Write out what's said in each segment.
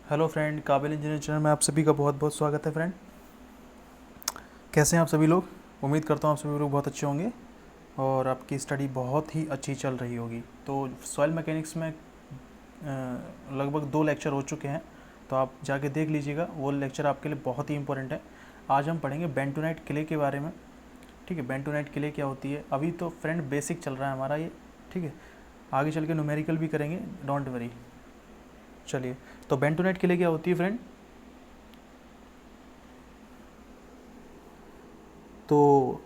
Hello friend, काबिल engineer channel में आप सभी का बहुत बहुत स्वागत है। फ्रेंड, कैसे हैं आप सभी लोग? उम्मीद करता हूँ आप सभी लोग बहुत अच्छे होंगे और आपकी स्टडी बहुत ही अच्छी चल रही होगी। तो सॉइल मैकेनिक्स में लगभग 2 लेक्चर हो चुके हैं, तो आप जाके देख लीजिएगा, वो लेक्चर आपके लिए बहुत ही इंपॉर्टेंट है। आज हम पढ़ेंगे बेंटोनाइट क्ले के बारे में। ठीक है, बेंटोनाइट क्ले क्या होती है। अभी तो फ्रेंड बेसिक चल रहा है हमारा ये। ठीक है, आगे चल के न्यूमेरिकल भी करेंगे, डोंट वरी। चलिए, तो बेंटोनाइट क्ले क्या होती है फ्रेंड? तो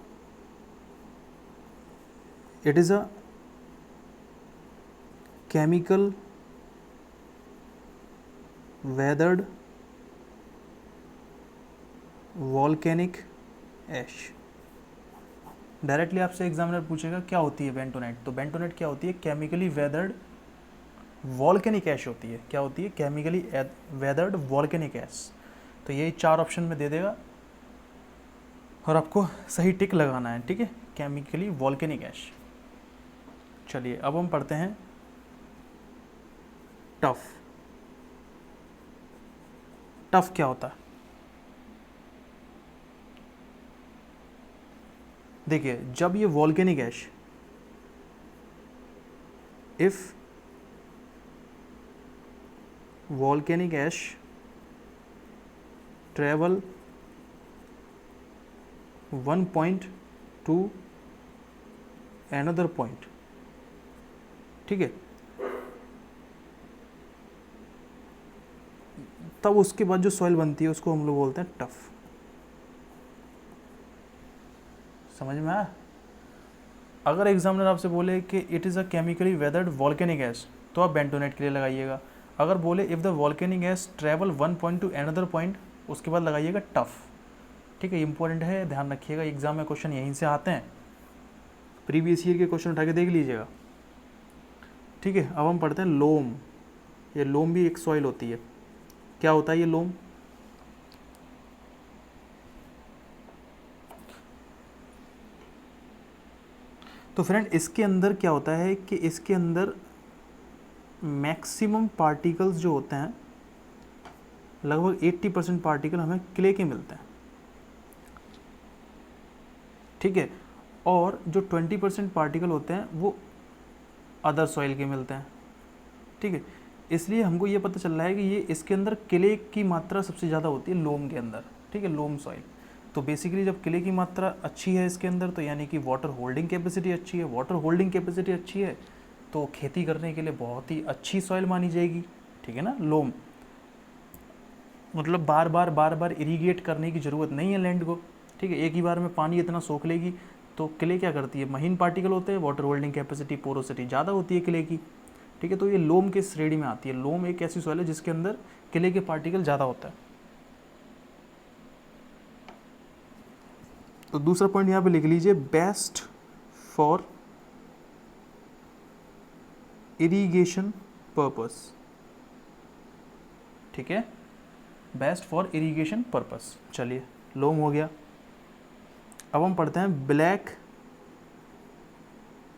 it is a chemical weathered volcanic ash। Directly आपसे एग्जामिनर पूछेगा क्या होती है बेंटोनाइट, तो बेंटोनाइट क्या होती है? केमिकली वेदर्ड वॉल्केनिक ऐश होती है। क्या होती है? Chemically weathered volcanic ash. तो यही 4 ऑप्शन में दे देगा और आपको सही टिक लगाना है। ठीक है, केमिकली वॉल्केनिक ऐश। चलिए, अब हम पढ़ते हैं टफ। टफ क्या होता है? देखिए, जब ये volcanic ash, if volcanic ash travel one point to another point, ठीक है, तब उसके बाद जो सॉइल बनती है उसको हम लोग बोलते हैं टफ। समझ में आया? अगर एग्जामिनर आपसे बोले कि it is a chemically weathered volcanic ash, तो आप बेंटोनाइट के लिए लगाइएगा। अगर बोले if the volcanic ash travel one point to another point, उसके बाद लगाइएगा टफ। ठीक है, इंपॉर्टेंट है, ध्यान रखिएगा, एग्जाम में क्वेश्चन यहीं से आते हैं। प्रीवियस ईयर के क्वेश्चन उठा के देख लीजिएगा। ठीक है, अब हम पढ़ते हैं लोम। ये लोम भी एक सॉइल होती है। क्या होता है ये लोम? तो फ्रेंड, इसके अंदर क्या होता है कि इसके अंदर मैक्सिमम पार्टिकल्स जो होते हैं, लगभग 80% पार्टिकल हमें क्ले के मिलते हैं। ठीक है, और जो 20% पार्टिकल होते हैं वो अदर सॉइल के मिलते हैं। ठीक है, इसलिए हमको ये पता चल रहा है कि ये इसके अंदर क्ले की मात्रा सबसे ज़्यादा होती है लोम के अंदर। ठीक है, लोम सॉइल। तो बेसिकली जब क्ले की मात्रा अच्छी है इसके अंदर, तो यानी कि वाटर होल्डिंग कैपेसिटी अच्छी है। वाटर होल्डिंग कैपेसिटी अच्छी है तो खेती करने के लिए बहुत ही अच्छी सॉइल मानी जाएगी। ठीक है ना। लोम मतलब बार बार इरीगेट करने की ज़रूरत नहीं है लैंड को। ठीक है, एक ही बार में पानी इतना सोख लेगी। तो क्ले क्या करती है? महीन पार्टिकल होते हैं, वाटर होल्डिंग कैपेसिटी, पोरोसिटी ज़्यादा होती है क्ले की। ठीक है, तो ये लोम के श्रेणी में आती है। लोम एक ऐसी सॉइल है जिसके अंदर क्ले के पार्टिकल ज़्यादा होता है। तो दूसरा पॉइंट यहाँ पे लिख लीजिए, बेस्ट फॉर इरीगेशन पर्पस। ठीक है, बेस्ट फॉर इरीगेशन पर्पस। चलिए, लोम हो गया। अब हम पढ़ते हैं ब्लैक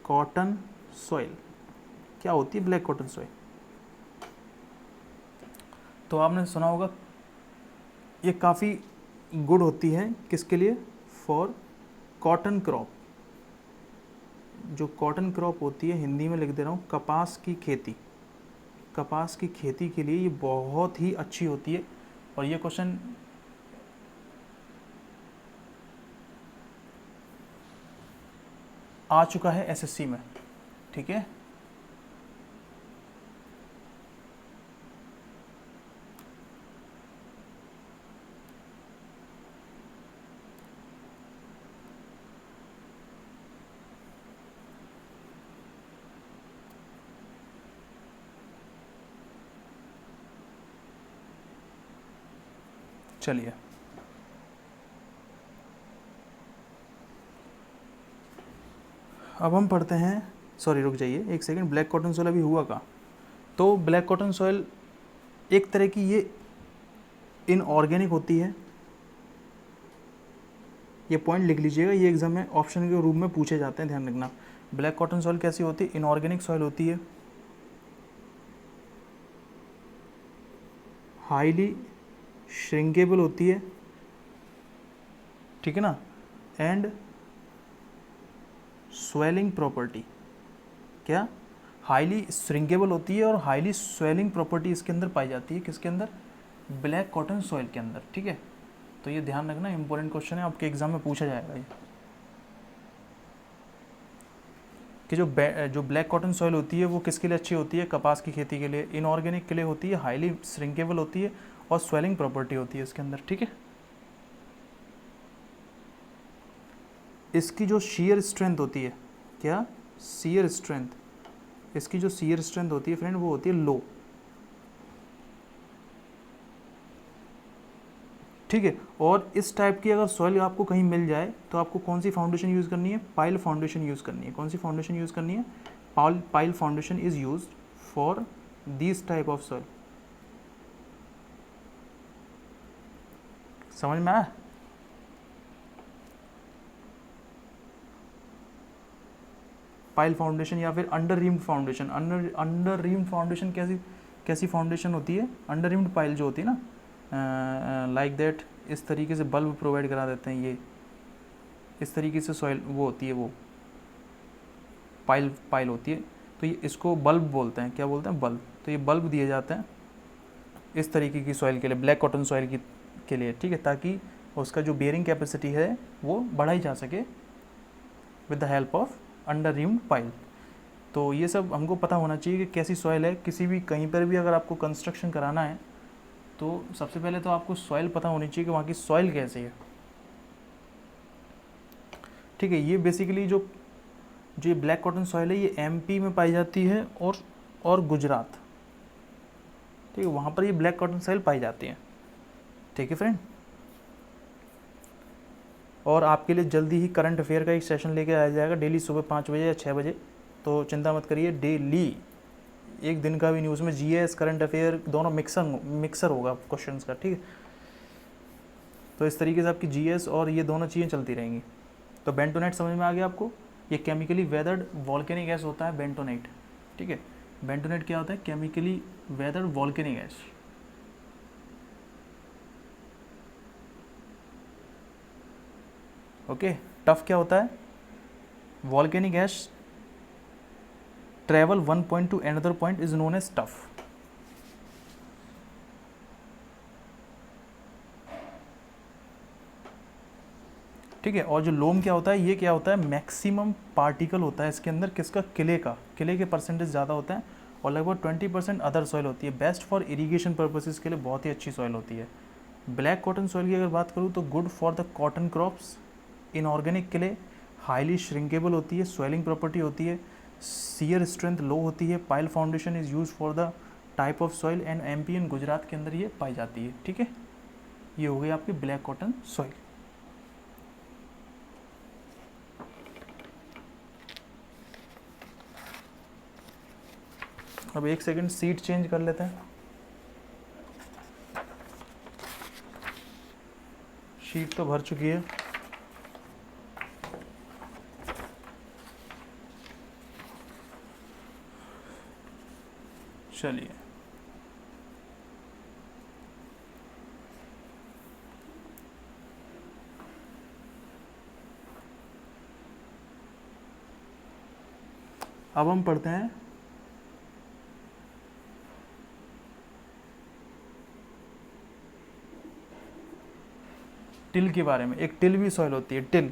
कॉटन सॉइल। क्या होती है ब्लैक कॉटन सॉइल? तो आपने सुना होगा, ये काफ़ी गुड होती है किसके लिए? For cotton crop. जो कॉटन क्रॉप होती है, हिंदी में लिख दे रहा हूँ, कपास की खेती। कपास की खेती के लिए ये बहुत ही अच्छी होती है। और ये क्वेश्चन आ चुका है एसएससी में। ठीक है, चलिए, अब हम पढ़ते हैं, सॉरी रुक जाइए एक सेकंड, ब्लैक कॉटन सॉइल अभी हुआ का। तो ब्लैक कॉटन सॉइल एक तरह की ये इनऑर्गेनिक होती है। ये पॉइंट लिख लीजिएगा, ये एग्जाम में ऑप्शन के रूप में पूछे जाते हैं, ध्यान रखना। ब्लैक कॉटन सॉइल कैसी होती है? इनऑर्गेनिक सॉइल होती है। हाईली श्रिंकेबल होती है, ठीक है ना, एंड स्वेलिंग प्रॉपर्टी, क्या हाईली श्रिंकेबल होती है और हाईली स्वेलिंग प्रॉपर्टी इसके अंदर पाई जाती है, किसके अंदर, ब्लैक कॉटन सॉइल के अंदर, ठीक है। तो ये ध्यान रखना, इंपॉर्टेंट क्वेश्चन है, आपके एग्जाम में पूछा जाएगा ये, कि जो ब्लैक कॉटन सॉइल होती है वो किसके लिए अच्छी होती है, कपास की खेती के लिए, इनऑर्गेनिक के लिए होती है, हाईली श्रिंकेबल होती है और स्वेलिंग प्रॉपर्टी होती है इसके अंदर, ठीक है। इसकी जो शीयर स्ट्रेंथ होती है, क्या शीयर स्ट्रेंथ, इसकी जो शीयर स्ट्रेंथ होती है फ्रेंड वो होती है लो, ठीक है। और इस टाइप की अगर सॉइल आपको कहीं मिल जाए तो आपको कौन सी फाउंडेशन यूज़ करनी है, पाइल फाउंडेशन यूज़ करनी है। कौन सी फाउंडेशन यूज़ करनी है, pile foundation is use for this type of soil. समझ में आया? पाइल फाउंडेशन या फिर अंडर रीम्ड फाउंडेशन। अंडर रीम्ड फाउंडेशन कैसी फाउंडेशन होती है, अंडर रीम्ड पाइल जो होती है ना, लाइक दैट, इस तरीके से बल्ब प्रोवाइड करा देते हैं, ये इस तरीके से सॉइल वो होती है, वो पाइल होती है, तो ये इसको बल्ब बोलते हैं, क्या बोलते हैं, बल्ब। तो ये बल्ब दिए जाते हैं इस तरीके की सॉइल के लिए, ब्लैक कॉटन सॉइल के लिए, ठीक है, ताकि उसका जो बेयरिंग कैपेसिटी है वो बढ़ाई जा सके with the help of under reamed pile. तो ये सब हमको पता होना चाहिए कि कैसी सॉइल है। किसी भी कहीं पर भी अगर आपको कंस्ट्रक्शन कराना है तो सबसे पहले तो आपको सॉइल पता होनी चाहिए कि वहाँ की सॉइल कैसी है, ठीक है। ये बेसिकली जो ये ब्लैक कॉटन सॉइल है ये एमपी में पाई जाती है और गुजरात, ठीक है, वहाँ पर ये ब्लैक कॉटन सॉइल पाई जाती है, ठीक है फ्रेंड। और आपके लिए जल्दी ही करंट अफेयर का एक सेशन लेके आया जाएगा, डेली सुबह 5 बजे या 6 बजे, तो चिंता मत करिए, डेली एक दिन का भी नहीं, उसमें जीएस करंट अफेयर दोनों मिक्सर होगा क्वेश्चंस का, ठीक है। तो इस तरीके से आपकी जीएस और ये दोनों चीज़ें चलती रहेंगी। तो बेंटोनाइट समझ में आ गया आपको, ये केमिकली वेदर्ड वॉल्केनिक गैस होता है बेंटोनाइट, ठीक है। बेंटोनाइट क्या होता है, chemically weathered volcanic gas. Okay, tuff क्या होता है, volcanic gas travel one point to another point is known as tuff. ठीक है, और जो लोम क्या होता है, ये क्या होता है, मैक्सिमम पार्टिकल होता है इसके अंदर, किसका, किले का, किले के परसेंटेज ज़्यादा होते हैं, और लगभग 20% अदर सॉइल होती है। बेस्ट फॉर इरीगेशन पर्पसेस के लिए बहुत ही अच्छी सॉइल होती है। ब्लैक कॉटन सॉइल की अगर बात करूँ तो good for the cotton crops, inorganic के लिए, हाईली श्रिंकेबल होती है, स्वेलिंग प्रॉपर्टी होती है, सीयर स्ट्रेंथ लो होती है, pile foundation is use for the type of soil, and MP and Gujarat के अंदर ये पाई जाती है, ठीक है। ये हो गई आपकी ब्लैक कॉटन सॉइल। अब एक सेकंड सीट चेंज कर लेते हैं, शीट तो भर चुकी है। चलिए, अब हम पढ़ते हैं टिल के बारे में। एक टिल भी सॉइल होती है, टिल।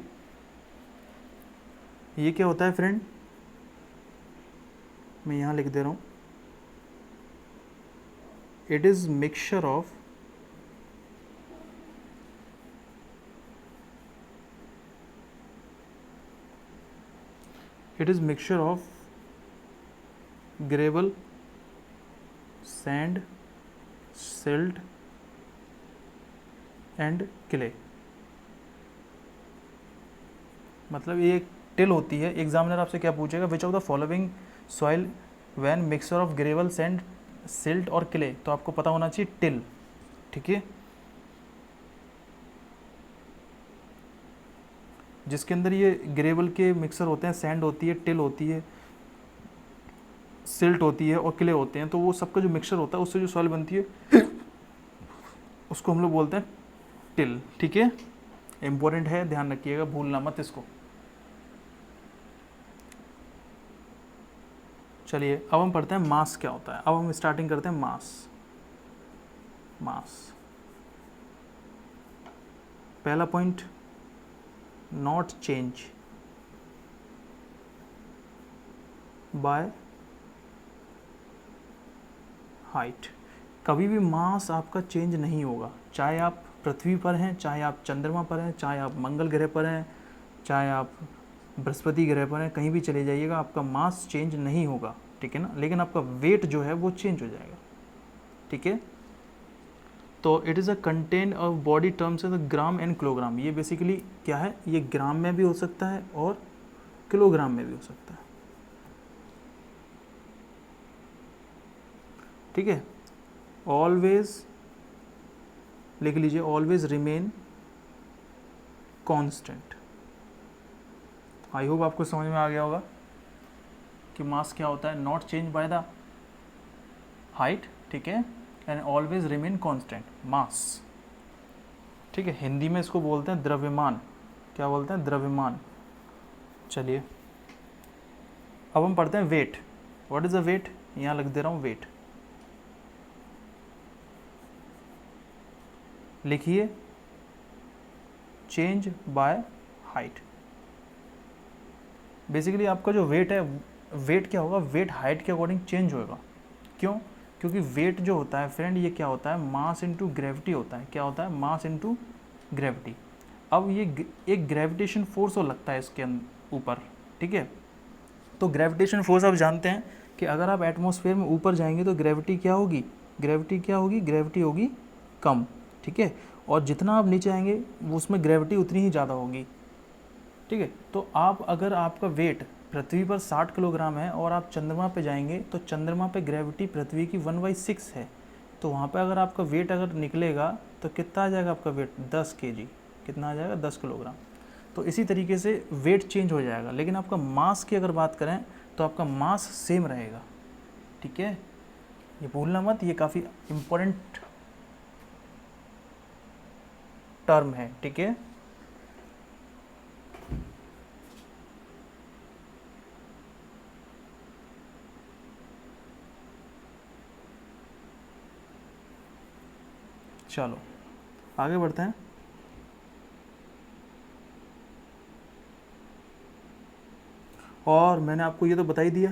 ये क्या होता है फ्रेंड, मैं यहाँ लिख दे रहा हूँ, it is mixture of gravel, sand, silt and clay. मतलब ये एक टिल होती है। एग्जामिनर आपसे क्या पूछेगा, which of the following soil when mixture of gravel, sand, silt और क्ले, तो आपको पता होना चाहिए टिल, ठीक है, जिसके अंदर ये ग्रेवल के मिक्सर होते हैं, सैंड होती है, टिल होती है, सिल्ट होती है और क्ले होते हैं। तो वो सबका जो मिक्सचर होता है उससे जो सॉइल बनती है उसको हम लोग बोलते हैं टिल, ठीक है, इंपॉर्टेंट है, ध्यान रखिएगा, भूलना मत इसको। चलिए अब हम पढ़ते हैं मास क्या होता है। अब हम स्टार्टिंग करते हैं मास। मास, पहला point, not change by height. कभी भी मास आपका चेंज नहीं होगा, चाहे आप पृथ्वी पर हैं, चाहे आप चंद्रमा पर हैं, चाहे आप मंगल ग्रह पर हैं, चाहे आप बृहस्पति ग्रह पर हैं, कहीं भी चले जाइएगा आपका मास चेंज नहीं होगा, ठीक है ना, लेकिन आपका वेट जो है वो चेंज हो जाएगा, ठीक है। तो it is a content of body terms the gram and kilogram. ये बेसिकली क्या है, ये ग्राम में भी हो सकता है और किलोग्राम में भी हो सकता है, ठीक है। ऑलवेज लिख लीजिए, always remain constant. I hope आपको समझ में आ गया होगा कि मास क्या होता है, not change by the height, ठीक है, एंड ऑलवेज रिमेन कांस्टेंट, मास, ठीक है। हिंदी में इसको बोलते हैं द्रव्यमान। क्या बोलते हैं, द्रव्यमान। चलिए अब हम पढ़ते हैं weight. What is a weight, यहाँ लिख दे रहा हूँ वेट, लिखिए चेंज बाय हाइट। बेसिकली आपका जो वेट है, वेट क्या होगा, वेट हाइट के अकॉर्डिंग चेंज होगा। क्यों, क्योंकि वेट जो होता है फ्रेंड, ये क्या होता है, मास इनटू ग्रेविटी होता है। क्या होता है, मास इनटू ग्रेविटी। अब ये एक ग्रेविटेशन फोर्स और लगता है इसके ऊपर, ठीक है। तो ग्रेविटेशन फोर्स आप जानते हैं कि अगर आप एटमॉस्फेयर में ऊपर जाएंगे तो ग्रेविटी क्या होगी, ग्रेविटी क्या होगी, ग्रेविटी होगी कम, ठीक है। और जितना आप नीचे आएंगे वो उसमें ग्रेविटी उतनी ही ज़्यादा होगी, ठीक है। तो आप अगर आपका वेट पृथ्वी पर 60 किलोग्राम है और आप चंद्रमा पे जाएंगे तो चंद्रमा पे ग्रेविटी पृथ्वी की 1/6 है, तो वहाँ पे अगर आपका वेट अगर निकलेगा तो कितना आ जाएगा आपका वेट, 10 kg, कितना आ जाएगा, 10 किलोग्राम। तो इसी तरीके से वेट चेंज हो जाएगा, लेकिन आपका मास की अगर बात करें तो आपका मास सेम रहेगा, ठीक है। ये भूलना मत, ये काफ़ी इम्पोर्टेंट टर्म है, ठीक है। चलो आगे बढ़ते हैं। और मैंने आपको ये तो बता ही दिया,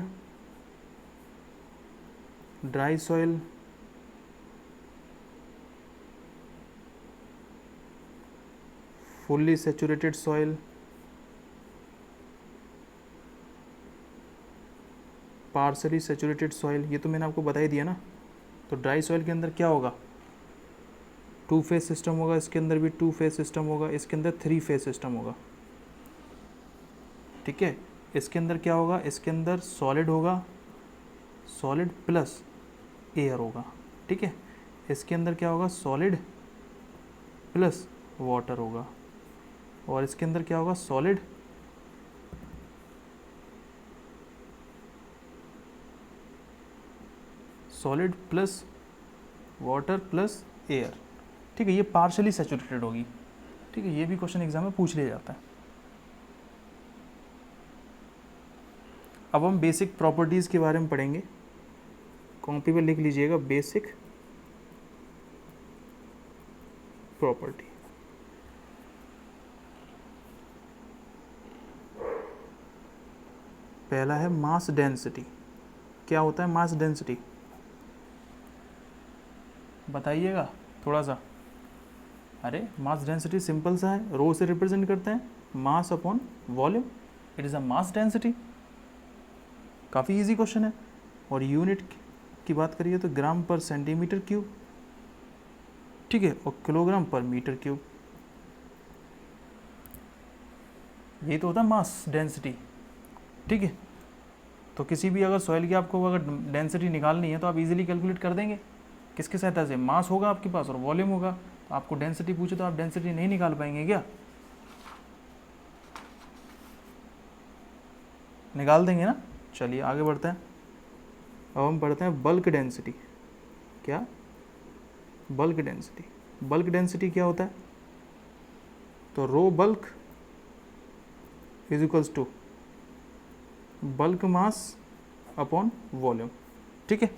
dry soil, fully saturated soil, partially saturated soil, ये तो मैंने आपको बता ही दिया ना। तो ड्राई सॉइल के अंदर क्या होगा, 2 फेज सिस्टम होगा, इसके अंदर भी 2 फेज सिस्टम होगा, इसके अंदर 3 फेज सिस्टम होगा, ठीक है। इसके अंदर क्या होगा, इसके अंदर सॉलिड होगा, सॉलिड प्लस एयर होगा, ठीक है। इसके अंदर क्या होगा, सॉलिड प्लस वाटर होगा, और इसके अंदर क्या होगा, solid plus water plus air, ठीक है। ये पार्शली सैचुरेटेड होगी, ठीक है। ये भी क्वेश्चन एग्जाम में पूछ लिया जाता है। अब हम बेसिक प्रॉपर्टीज़ के बारे में पढ़ेंगे, कॉपी पे लिख लीजिएगा, बेसिक प्रॉपर्टी। पहला है मास डेंसिटी। क्या होता है मास डेंसिटी, बताइएगा थोड़ा सा। अरे मास डेंसिटी सिंपल सा है, रो से रिप्रेजेंट करते हैं, मास upon volume, it is a mass density. काफ़ी इजी क्वेश्चन है। और यूनिट की बात करिए तो ग्राम पर सेंटीमीटर क्यूब, ठीक है, और किलोग्राम पर मीटर क्यूब। यही तो होता है मास डेंसिटी, ठीक है। तो किसी भी अगर सॉइल की आपको अगर डेंसिटी निकालनी है तो आप इजीली कैलकुलेट कर देंगे, किसके सहायता से, मास होगा आपके पास और वॉल्यूम होगा। तो आपको डेंसिटी पूछे तो आप डेंसिटी नहीं निकाल पाएंगे क्या, निकाल देंगे ना। चलिए आगे बढ़ते हैं। अब हम पढ़ते हैं बल्क डेंसिटी। क्या, बल्क डेंसिटी। बल्क डेंसिटी क्या होता है, तो rho bulk is equals to bulk mass upon volume. ठीक है,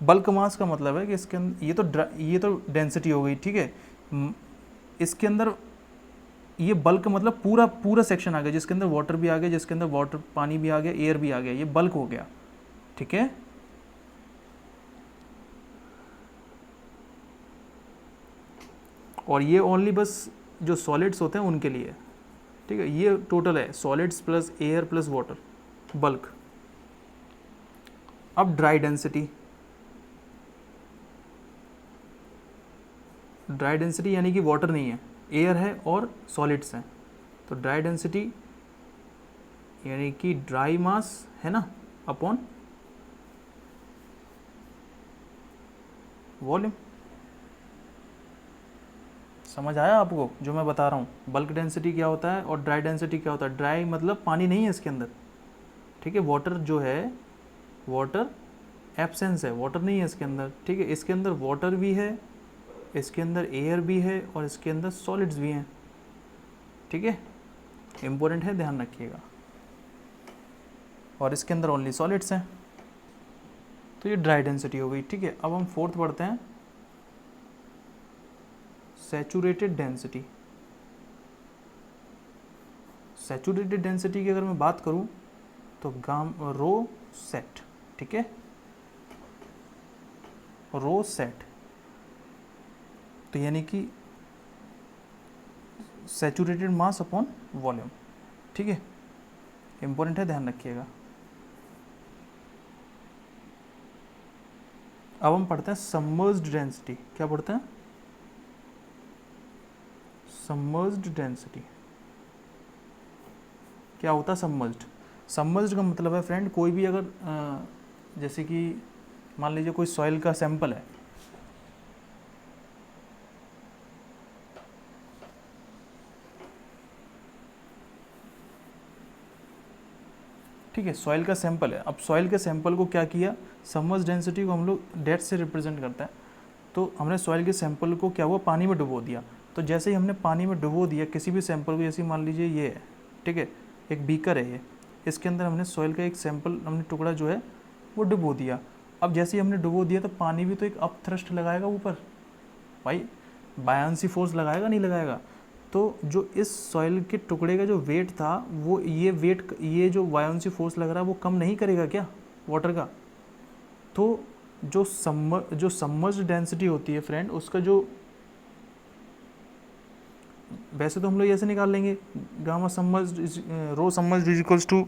बल्क मास का मतलब है कि इसके अंदर ये तो डेंसिटी हो गई, ठीक है। इसके अंदर ये बल्क मतलब पूरा पूरा सेक्शन आ गया, जिसके अंदर वाटर भी आ गया, जिसके अंदर वाटर पानी भी आ गया, एयर भी आ गया, ये बल्क हो गया। ठीक है, और ये ओनली बस जो सॉलिड्स होते हैं उनके लिए। ठीक है, ये टोटल है solids plus air plus water, bulk. अब ड्राई डेंसिटी, ड्राई डेंसिटी यानी कि वाटर नहीं है, एयर है और सॉलिड्स हैं, तो ड्राई डेंसिटी यानी कि ड्राई मास है ना अपॉन वॉल्यूम। समझ आया आपको जो मैं बता रहा हूँ, बल्क डेंसिटी क्या होता है और ड्राई डेंसिटी क्या होता है। ड्राई मतलब पानी नहीं है इसके अंदर, ठीक है, वाटर जो है, वाटर एब्सेंस है, वाटर नहीं है इसके अंदर। ठीक है, इसके अंदर वाटर भी है, इसके अंदर एयर भी है और इसके अंदर सॉलिड्स भी हैं। ठीक है, इम्पोर्टेंट है, ध्यान रखिएगा। और इसके अंदर ओनली सॉलिड्स हैं, तो ये ड्राई डेंसिटी हो गई। ठीक है, अब हम फोर्थ पढ़ते हैं, सैचुरेटेड डेंसिटी। सैचुरेटेड डेंसिटी की अगर मैं बात करूं तो रो सेट। ठीक है, रो सेट, तो यानी कि सैचुरेटेड मास अपॉन वॉल्यूम। ठीक है, इंपॉर्टेंट है, ध्यान रखिएगा। अब हम पढ़ते हैं सबमर्ज्ड डेंसिटी। क्या पढ़ते हैं, सबमर्ज्ड डेंसिटी। क्या होता है सबमर्ज्ड? सबमर्ज्ड का मतलब है फ्रेंड, कोई भी अगर जैसे कि मान लीजिए कोई सॉइल का सैंपल है, ठीक है, सॉइल का सैंपल है। अब सॉइल के सैंपल को क्या किया, सबमर्ज्ड डेंसिटी को हम लोग डेट से रिप्रेजेंट करते हैं। तो हमने सॉइल के सैंपल को क्या हुआ, पानी में डुबो दिया। तो जैसे ही हमने पानी में डुबो दिया किसी भी सैंपल को, जैसे मान लीजिए ये है, ठीक है, एक बीकर है ये, इसके अंदर हमने सॉइल का एक सैंपल, हमने टुकड़ा जो है वो डुबो दिया। अब जैसे ही हमने डुबो दिया तो पानी भी तो एक अप थ्रस्ट लगाएगा ऊपर, भाई बायंसी फोर्स लगाएगा नहीं लगाएगा। तो जो इस सॉइल के टुकड़े का जो वेट था, वो ये वेट, ये जो बायंसी फोर्स लग रहा है वो कम नहीं करेगा क्या वाटर का। तो जो सबमर्ज्ड डेंसिटी होती है फ्रेंड, उसका जो, वैसे तो हम लोग ऐसे निकाल लेंगे, gamma submerged rho submerged is equals to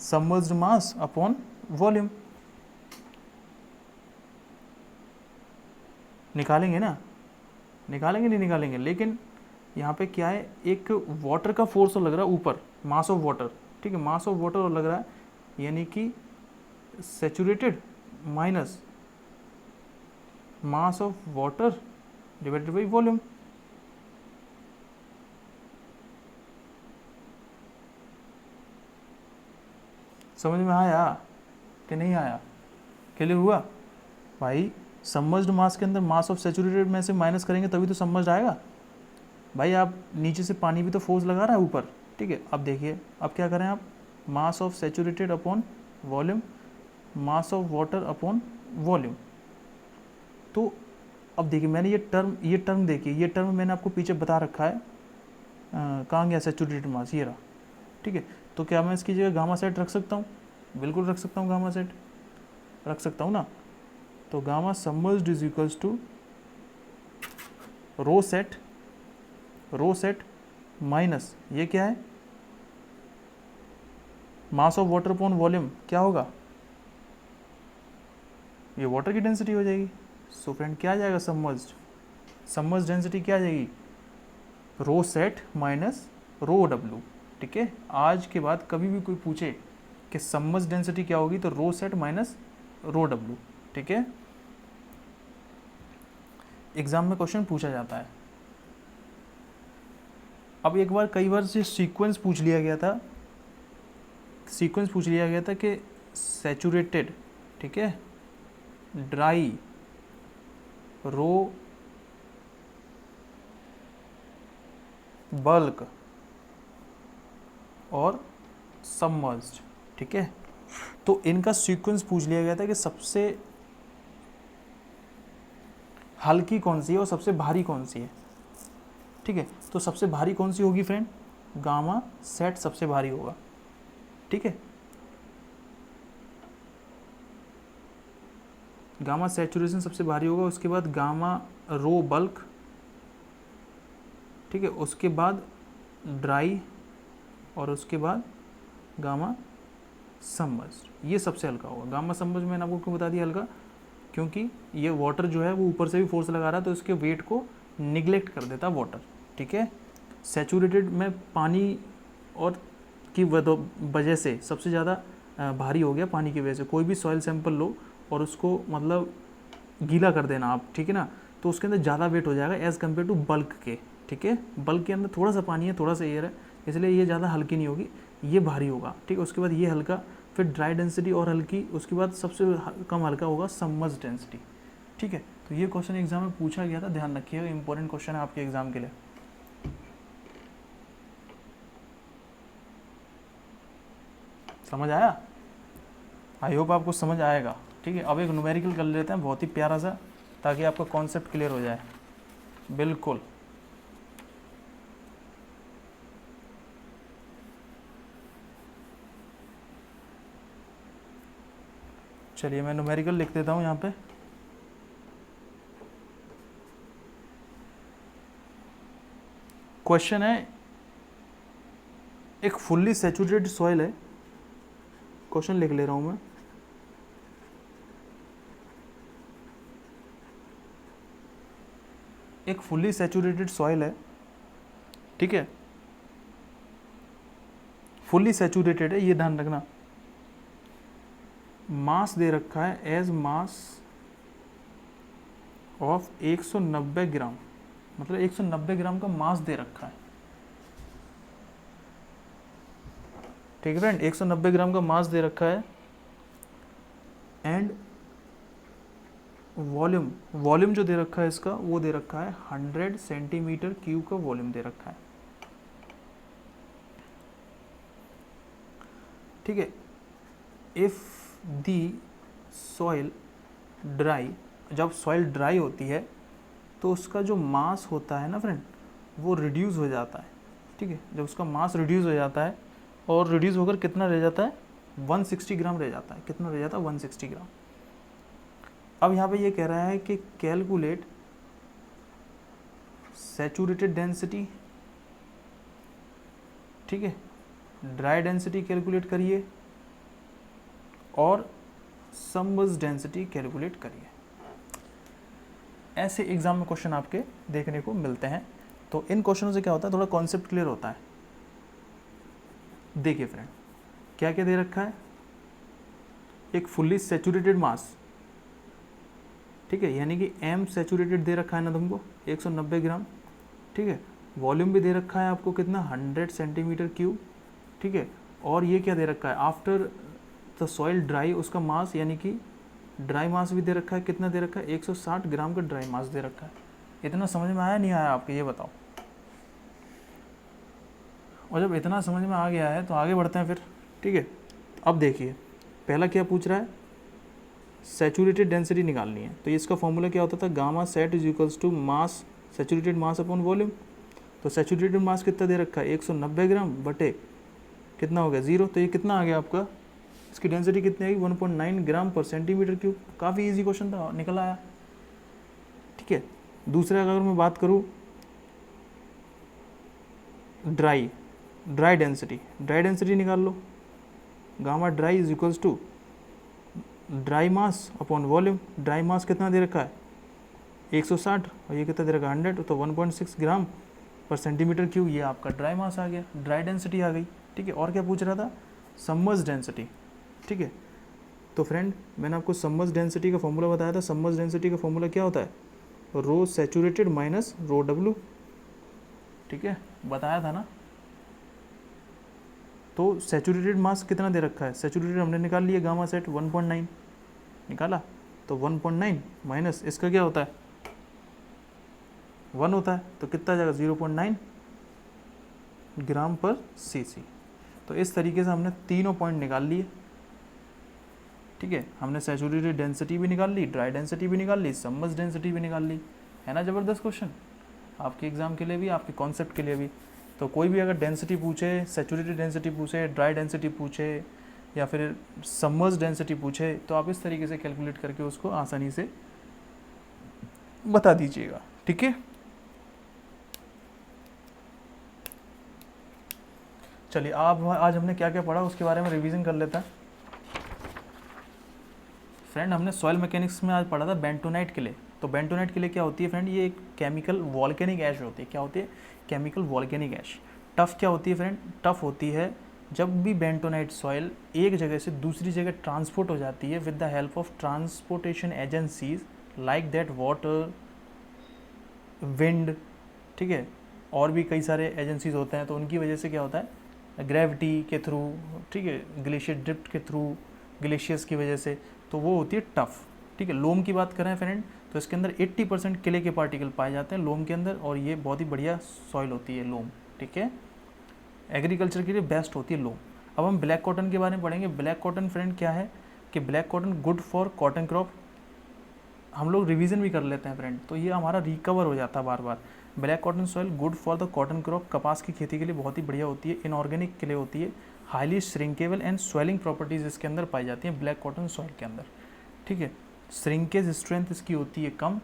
submerged mass upon volume, निकालेंगे ना, निकालेंगे नहीं निकालेंगे, लेकिन यहाँ पे क्या है, एक वाटर का फोर्स लग रहा है ऊपर, मास ऑफ वाटर। ठीक है, मास ऑफ वाटर लग रहा है, यानी कि saturated minus mass of water divided by volume. समझ में आया कि नहीं आया, क्लियर हुआ भाई? सबमर्ज्ड मास के अंदर मास ऑफ सैचुरेटेड में से माइनस करेंगे तभी तो सबमर्ज्ड आएगा भाई। आप नीचे से पानी भी तो फोर्स लगा रहा है ऊपर। ठीक है, अब देखिए, अब क्या करें आप, mass of saturated upon volume, mass of water upon volume. तो अब देखिए, मैंने ये टर्म देखिए, ये टर्म मैंने आपको पीछे बता रखा है, कहाँ गया सैचुरेटेड मास, ये रहा। ठीक है, तो क्या मैं इसकी जगह गामा सेट रख सकता हूँ? बिल्कुल रख सकता हूँ, गामा सेट रख सकता हूँ ना। तो gamma submerged is equals to rho sat minus, ये क्या है, mass of water upon volume. क्या होगा, ये वाटर की डेंसिटी हो जाएगी। सो फ्रेंड क्या आ जाएगा, सबमर्ज्ड डेंसिटी क्या आ जाएगी, रो सेट माइनस रो डब्ल्यू। ठीक है, आज के बाद कभी भी कोई पूछे कि सबमर्ज्ड डेंसिटी क्या होगी, तो रो सेट माइनस रो डब्ल्यू। ठीक है, एग्जाम में क्वेश्चन पूछा जाता है। अब एक बार, कई बार से सीक्वेंस पूछ लिया गया था, कि सैचुरेटेड, ठीक है, ड्राई, रो बल्क और सबमर्ज्ड। ठीक है, तो इनका सीक्वेंस पूछ लिया गया था कि सबसे हल्की कौन सी है और सबसे भारी कौन सी है। ठीक है, तो सबसे भारी कौन सी होगी फ्रेंड, गामा सेट सबसे भारी होगा। ठीक है, गामा सैचुरेशन सबसे भारी होगा, उसके बाद गामा रो बल्क, ठीक है, उसके बाद ड्राई, और उसके बाद गामा सबमर्ज्ड, ये सबसे हल्का होगा। गामा सबमर्ज्ड मैंने आपको क्यों बता दिया हल्का, क्योंकि ये वाटर जो है वो ऊपर से भी फोर्स लगा रहा है तो इसके वेट को निगलेक्ट कर देता वाटर। ठीक है, सैचुरेटेड में पानी और की वजह से सबसे ज़्यादा भारी हो गया पानी की वजह से। कोई भी सॉइल सैंपल लो और उसको मतलब गीला कर देना आप, ठीक है ना, तो उसके अंदर ज़्यादा वेट हो जाएगा एज़ कम्पेयर टू बल्क के। ठीक है, बल्क के अंदर थोड़ा सा पानी है, थोड़ा सा एयर है, इसलिए ये ज़्यादा हल्की नहीं होगी, ये भारी होगा। ठीक है, उसके बाद ये हल्का, फिर ड्राई डेंसिटी और हल्की, उसके बाद सबसे कम हल्का होगा सबमर्ज्ड डेंसिटी। ठीक है, तो ये क्वेश्चन एग्जाम में पूछा गया था, ध्यान रखिएगा, इंपॉर्टेंट क्वेश्चन है आपके एग्जाम के लिए। समझ आया? आई होप आपको समझ आएगा। ठीक है, अब एक न्यूमेरिकल कर लेते हैं बहुत ही प्यारा सा, ताकि आपका कॉन्सेप्ट क्लियर हो जाए। बिल्कुल, चलिए मैं न्यूमेरिकल लिख देता हूँ यहाँ पे। क्वेश्चन है, एक फुल्ली सैचुरेटेड सॉइल है, क्वेश्चन लिख ले रहा हूँ मैं। एक फुल्ली सैचुरेटेड सॉइल है, ठीक है, फुल्ली सैचुरेटेड है, ये ध्यान रखना। मास दे रखा है एज मास ऑफ 190 ग्राम, मतलब 190 ग्राम का मास दे रखा है। ठीक है फ्रेंड, 190 ग्राम का मास दे रखा है, एंड वॉल्यूम, वॉल्यूम जो दे रखा है इसका, वो दे रखा है 100 सेंटीमीटर क्यूब का वॉल्यूम दे रखा है। ठीक है, इफ दी सॉइल ड्राई, जब सॉइल ड्राई होती है तो उसका जो मास होता है ना फ्रेंड, वो रिड्यूस हो जाता है। ठीक है, जब उसका मास रिड्यूस हो जाता है, और रिड्यूस होकर कितना रह जाता है, 160 ग्राम रह जाता है। कितना रह जाता है, 160 ग्राम। अब यहाँ पे ये कह रहा है कि कैलकुलेट सैचुरेटेड डेंसिटी, ठीक है, ड्राई डेंसिटी कैलकुलेट करिए और सबमर्ज्ड डेंसिटी कैलकुलेट करिए। ऐसे एग्जाम में क्वेश्चन आपके देखने को मिलते हैं। तो इन क्वेश्चनों से क्या होता है, थोड़ा कॉन्सेप्ट क्लियर होता है। देखिए फ्रेंड, क्या क्या दे रखा है, एक फुल्ली सैचुरेटेड मास, ठीक है, यानी कि एम सैचुरेटेड दे रखा है ना तुमको 190 ग्राम। ठीक है, वॉल्यूम भी दे रखा है आपको कितना, 100 सेंटीमीटर क्यूब। ठीक है, और ये क्या दे रखा है, आफ्टर द सॉइल ड्राई, उसका मास यानी कि ड्राई मास भी दे रखा है, कितना दे रखा है, 160 ग्राम का ड्राई मास दे रखा है। इतना समझ में आया नहीं आया आपके, ये बताओ। और जब इतना समझ में आ गया है तो आगे बढ़ते हैं फिर। ठीक है, अब देखिए पहला क्या पूछ रहा है, सैचुरेटेड डेंसिटी निकालनी है। तो इसका फॉर्मूला क्या होता था, gamma sat is equals to mass, saturated mass upon volume. तो सैचुरेटेड मास कितना दे रखा है, 190 ग्राम बटे कितना हो गया, 0। तो ये कितना आ गया आपका, इसकी डेंसिटी कितनी आएगी, 1.9 ग्राम पर सेंटीमीटर क्यूब। काफ़ी इजी क्वेश्चन था, निकल आया। ठीक है, दूसरा अगर मैं बात करूँ ड्राई डेंसिटी निकाल लो। Gamma dry is equals to dry mass upon volume. Dry mass कितना दे रखा है, 160, और ये कितना दे रखा है, 100, तो 1.6 ग्राम पर सेंटीमीटर क्यूब, ये आपका ड्राई मास आ गया, ड्राई डेंसिटी आ गई। ठीक है, और क्या पूछ रहा था, सबमर्ज्ड डेंसिटी। ठीक है, तो फ्रेंड मैंने आपको सबमर्ज्ड डेंसिटी का फॉर्मूला बताया था। सबमर्ज्ड डेंसिटी का फॉर्मूला क्या होता है, रो सैचुरेटेड माइनस रो डब्ल्यू। ठीक है, बताया था ना। तो सैचुरेटेड मास कितना दे रखा है, सैचुरेटेड हमने निकाल लिया, गामा सेट 1.9 निकाला, तो 1.9 माइनस इसका क्या होता है, 1 होता है, तो कितना जाएगा 0.9। ग्राम पर सीसी। तो इस तरीके से हमने तीनों पॉइंट निकाल लिए, ठीक है। हमने सैचुरेटेड डेंसिटी भी निकाल ली, ड्राई डेंसिटी भी निकाल ली, सबमर्ज डेंसिटी भी निकाल ली, है ना। ज़बरदस्त क्वेश्चन आपके एग्जाम के लिए भी, आपके कॉन्सेप्ट के लिए भी। तो कोई भी अगर डेंसिटी पूछे, सैचुरेटेड डेंसिटी पूछे, ड्राई डेंसिटी पूछे या फिर सबमर्ज डेंसिटी पूछे, तो आप इस तरीके से कैलकुलेट करके उसको आसानी से बता दीजिएगा, ठीक है। चलिए आज हमने क्या क्या पढ़ा उसके बारे में रिवीजन कर लेता है। फ्रेंड हमने सॉइल मैकेनिक्स में आज पढ़ा था बेंटोनाइट के लिए। तो बेंटोनाइट के लिए क्या होती है फ्रेंड, ये एक केमिकल वॉल्केनिक ऐश होती है। क्या होती है? Chemical volcanic ash. टफ क्या होती है फ्रेंड? टफ होती है जब भी बेंटोनाइट सॉइल एक जगह से दूसरी जगह ट्रांसपोर्ट हो जाती है with the help of transportation agencies like that water, wind, ठीक है, और भी कई सारे एजेंसीज होते हैं। तो उनकी वजह से क्या होता है, ग्रेविटी के थ्रू, ठीक है, ग्लेशियर ड्रिफ्ट के थ्रू, ग्लेशियर्स की वजह से, तो वो होती है टफ, ठीक है। लोम की बात करें फ्रेंड तो इसके अंदर 80% किले के पार्टिकल पाए जाते हैं लोम के अंदर, और ये बहुत ही बढ़िया सॉइल होती है लोम, ठीक है। एग्रीकल्चर के लिए बेस्ट होती है लोम। अब हम ब्लैक कॉटन के बारे में पढ़ेंगे। ब्लैक कॉटन फ्रेंड क्या है कि black cotton good for cotton crop. हम लोग रिवीजन भी कर लेते हैं फ्रेंड, तो ये हमारा रिकवर हो जाता है बार बार। Black cotton soil good for the cotton crop, कपास की खेती के लिए बहुत ही बढ़िया होती है, इनऑर्गेनिक के लिए होती है, highly shrinkable and swelling properties इसके अंदर पाई जाती हैं ब्लैक कॉटन सॉइल के अंदर, ठीक है। श्रिंकेज स्ट्रेंथ इसकी होती है कम,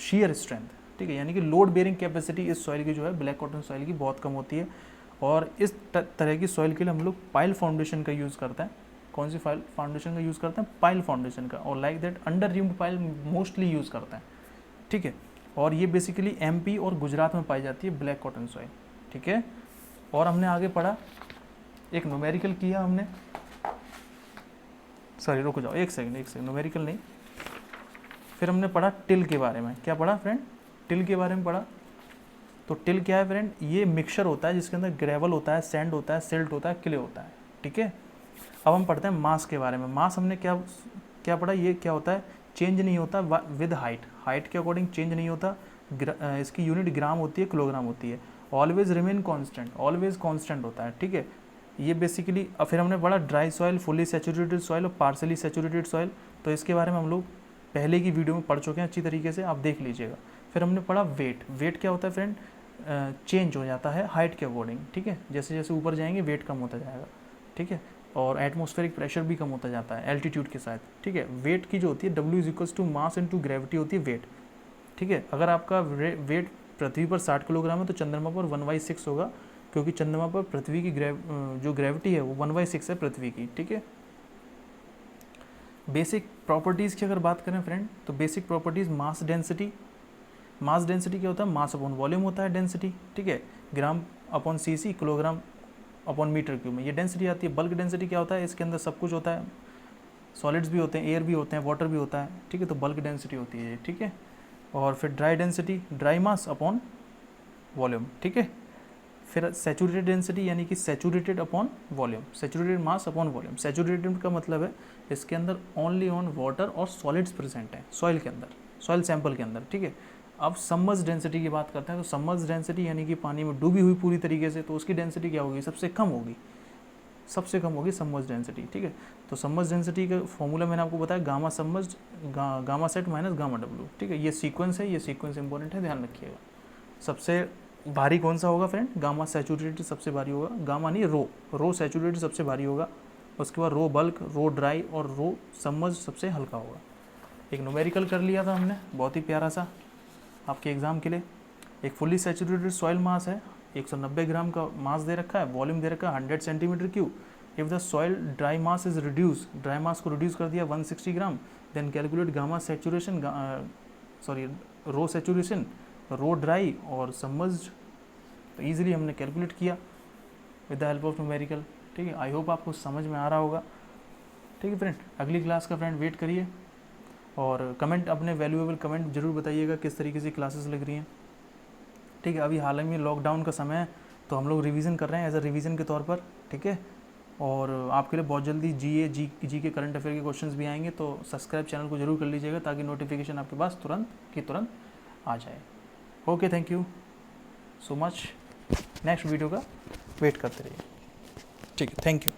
शीयर स्ट्रेंथ, ठीक है, यानी कि लोड बेयरिंग कैपेसिटी इस सॉइल की जो है ब्लैक कॉटन सॉइल की बहुत कम होती है। और इस तरह की सॉइल के लिए हम लोग पाइल फाउंडेशन का यूज़ करते हैं। कौन सी फाइल फाउंडेशन का यूज़ करते हैं? पाइल फाउंडेशन का, और like that under rimmed pile mostly use करते हैं, ठीक है। और ये बेसिकली एमपी और गुजरात में पाई जाती है ब्लैक कॉटन सॉइल, ठीक है। और हमने आगे पढ़ा, एक न्यूमेरिकल किया हमने, सॉरी रुक जाओ एक सेकंड, न्यूमेरिकल नहीं, फिर हमने पढ़ा टिल के बारे में। क्या पढ़ा फ्रेंड? टिल के बारे में पढ़ा। तो टिल क्या है फ्रेंड? ये मिक्सचर होता है जिसके अंदर ग्रेवल होता है, सैंड होता है, सिल्ट होता है, क्ले होता है, ठीक है। अब हम पढ़ते हैं मास के बारे में। मास हमने क्या क्या पढ़ा? ये क्या होता है? चेंज नहीं होता विद हाइट के अकॉर्डिंग चेंज नहीं होता। इसकी यूनिट ग्राम होती है, किलोग्राम होती है। Always remain constant, always constant होता है, ठीक है। ये बेसिकली, फिर हमने पढ़ा dry soil, fully saturated soil और पार्सली सैचुरेटेड सॉइल। तो इसके बारे में हम लोग पहले की वीडियो में पढ़ चुके हैं अच्छी तरीके से, आप देख लीजिएगा। फिर हमने पढ़ा वेट। वेट क्या होता है फ्रेंड? चेंज हो जाता है हाइट के अकॉर्डिंग, ठीक है। जैसे जैसे ऊपर जाएंगे वेट कम होता जाएगा, ठीक है। और एटमॉस्फेरिक प्रेशर भी कम होता जाता है एल्टीट्यूड के साथ, ठीक है। वेट की जो होती है W is to mass into gravity होती है वेट, ठीक है। अगर आपका वेट पृथ्वी पर 60 किलोग्राम है तो चंद्रमा पर 1/6 होगा, क्योंकि चंद्रमा पर पृथ्वी की जो ग्रेविटी है वो 1/6 है पृथ्वी की, ठीक है। बेसिक प्रॉपर्टीज़ की अगर बात करें फ्रेंड, तो basic properties mass density. Mass density क्या होता है? मास अपॉन वॉल्यूम होता है डेंसिटी, ठीक है। Gram upon cc, kilogram upon metre cube में ये डेंसिटी आती है। बल्क डेंसिटी क्या होता है? इसके अंदर सब कुछ होता है, सॉलिड्स भी होते हैं, एयर भी होते हैं, वाटर भी होता है, ठीक है। तो बल्क डेंसिटी होती है ये, ठीक है। और फिर dry density, dry mass upon volume, ठीक है। फिर सैचुरेटेड डेंसिटी यानी कि saturated upon volume, saturated mass upon volume. Saturated का मतलब है इसके अंदर ओनली ऑन वाटर और सॉलिड्स प्रेजेंट हैं सॉइल के अंदर, सॉइल सैंपल के अंदर, ठीक है। अब सबमर्ज डेंसिटी की बात करते हैं, तो सबमर्ज डेंसिटी यानी कि पानी में डूबी हुई पूरी तरीके से, तो उसकी डेंसिटी क्या होगी? सबसे कम होगी, सबसे कम होगी सबमर्ज डेंसिटी, ठीक है। तो सबमर्ज डेंसिटी का फॉर्मूला मैंने आपको बताया, gamma submerge gamma sat minus gamma W, ठीक है। ये सीक्वेंस है, ये सीक्वेंस इंपॉर्टेंट है, ध्यान रखिएगा। सबसे भारी कौन सा होगा फ्रेंड? गामा सैचुरेटेड सबसे भारी होगा, गामा नहीं रो सैचुरेटेड सबसे भारी होगा, उसके बाद रो बल्क, रो ड्राई और रो सबमर्ज सबसे हल्का होगा। एक न्यूमेरिकल कर लिया था हमने, बहुत ही प्यारा सा आपके एग्जाम के लिए। एक फुली सैचुरेटेड सॉइल मास है, 190 ग्राम का मास दे रखा है, वॉल्यूम दे रखा है 100 centimetre cube. If the soil dry mass is reduce, dry मास को रिड्यूस कर दिया 160 ग्राम, देन कैलकुलेट गामा सैचुरेशन, रो सैचुरेशन, रो ड्राई और सबमर्ज्ड। तो ईजिली हमने कैलकुलेट किया with the help of numerical, ठीक है। आई होप आपको समझ में आ रहा होगा, ठीक है फ्रेंड। अगली क्लास का फ्रेंड वेट करिए, और कमेंट, अपने वैल्यूएबल कमेंट जरूर बताइएगा किस तरीके से क्लासेस लग रही हैं, ठीक है। अभी हाल ही में लॉकडाउन का समय है, तो हम लोग रिवीजन कर रहे हैं एज अ रिवीजन के तौर पर, ठीक है। और आपके लिए बहुत जल्दी जी के करंट अफेयर के क्वेश्चंस भी आएंगे, तो सब्सक्राइब चैनल को जरूर कर लीजिएगा ताकि नोटिफिकेशन आपके पास तुरंत की तुरंत आ जाए। Okay, thank you, so much. Next video का वेट करते रहिए। ठीक है, थैंक यू।